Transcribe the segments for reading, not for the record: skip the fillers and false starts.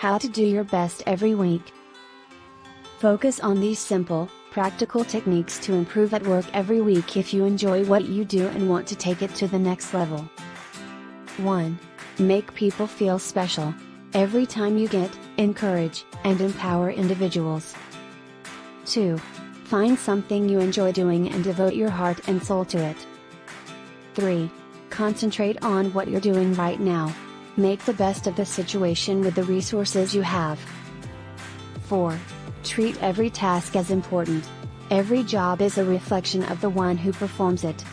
How to do your best every week. Focus on these simple, practical techniques to improve at work every week if you enjoy what you do and want to take it to the next level. 1. Make people feel special. Every time you get, encourage, and empower individuals. 2. Find something you enjoy doing and devote your heart and soul to it. 3. Concentrate on what you're doing right now. Make the best of the situation with the resources you have. 4. Treat every task as important. Every job is a reflection of the one who performs it.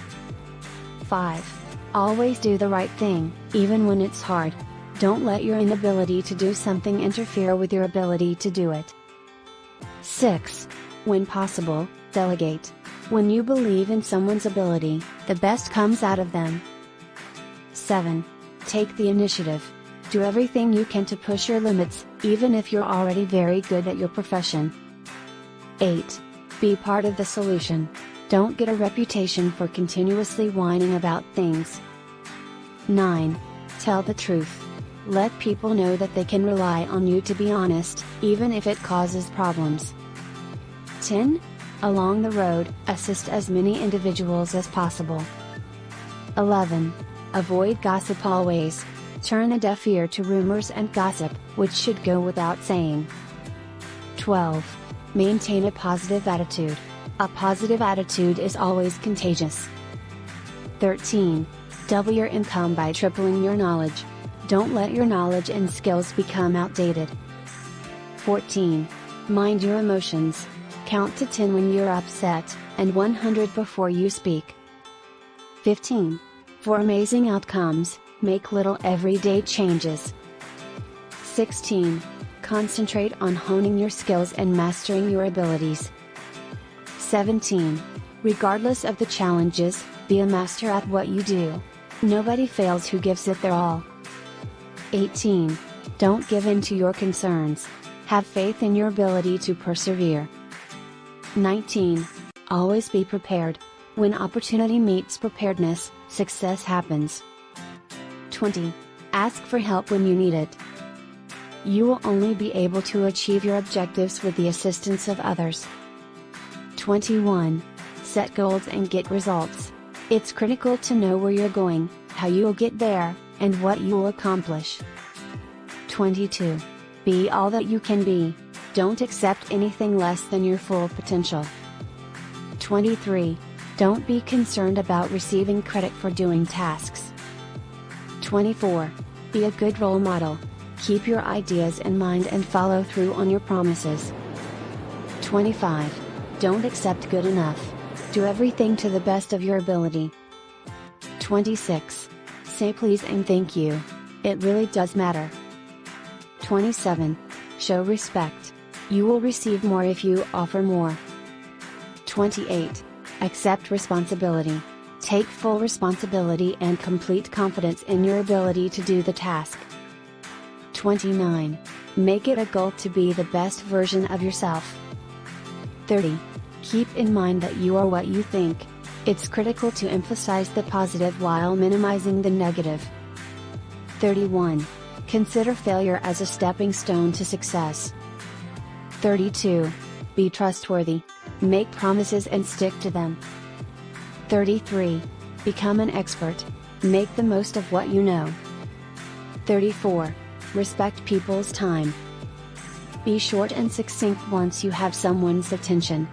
5. Always do the right thing, even when it's hard. Don't let your inability to do something interfere with your ability to do it. 6. When possible, delegate. When you believe in someone's ability, the best comes out of them. 7. Take the initiative. Do everything you can to push your limits, even if you're already very good at your profession. 8. Be part of the solution. Don't get a reputation for continuously whining about things. 9. Tell the truth. Let people know that they can rely on you to be honest, even if it causes problems. 10. Along the road, assist as many individuals as possible. 11. Avoid gossip always. Turn a deaf ear to rumors and gossip, which should go without saying. 12. Maintain a positive attitude. A positive attitude is always contagious. 13. Double your income by tripling your knowledge. Don't let your knowledge and skills become outdated. 14. Mind your emotions. Count to 10 when you're upset, and 100 before you speak. 15. For amazing outcomes, make little everyday changes. 16. Concentrate on honing your skills and mastering your abilities. 17. Regardless of the challenges, be a master at what you do. Nobody fails who gives it their all. 18. Don't give in to your concerns. Have faith in your ability to persevere. 19. Always be prepared. When opportunity meets preparedness, success happens. 20. Ask for help when you need it. You will only be able to achieve your objectives with the assistance of others. 21. Set goals and get results. It's critical to know where you're going, how you'll get there, and what you will accomplish. 22. Be all that you can be. Don't accept anything less than your full potential. 23. Don't be concerned about receiving credit for doing tasks. 24. Be a good role model. Keep your ideas in mind and follow through on your promises. 25. Don't accept good enough. Do everything to the best of your ability. 26. Say please and thank you. It really does matter. 27. Show respect. You will receive more if you offer more. 28. Accept responsibility. Take full responsibility and complete confidence in your ability to do the task. 29. Make it a goal to be the best version of yourself. 30. Keep in mind that you are what you think. It's critical to emphasize the positive while minimizing the negative. 31. Consider failure as a stepping stone to success. 32. Be trustworthy. Make promises and stick to them. 33. Become an expert. Make the most of what you know. 34. Respect people's time. Be short and succinct once you have someone's attention.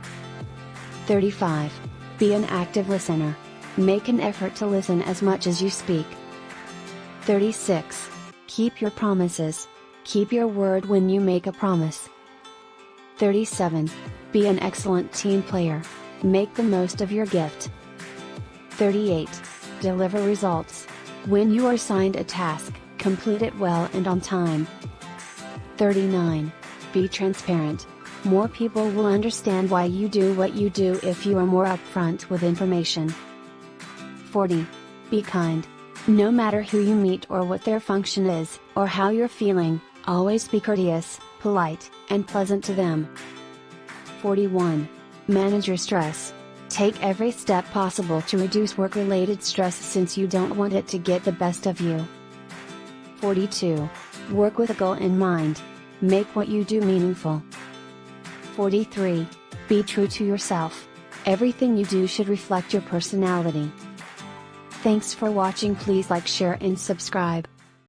35. Be an active listener. Make an effort to listen as much as you speak. 36. Keep your promises. Keep your word when you make a promise. 37. Be an excellent team player. Make the most of your gift. 38. Deliver results. When you are assigned a task, complete it well and on time. 39. Be transparent. More people will understand why you do what you do if you are more upfront with information. 40. Be kind. No matter who you meet or what their function is, or how you're feeling, always be courteous, polite, and pleasant to them. 41. Manage your stress. Take every step possible to reduce work-related stress since you don't want it to get the best of you. 42. Work with a goal in mind. Make what you do meaningful. 43. Be true to yourself. Everything you do should reflect your personality. Thanks for watching. Please like, share and subscribe.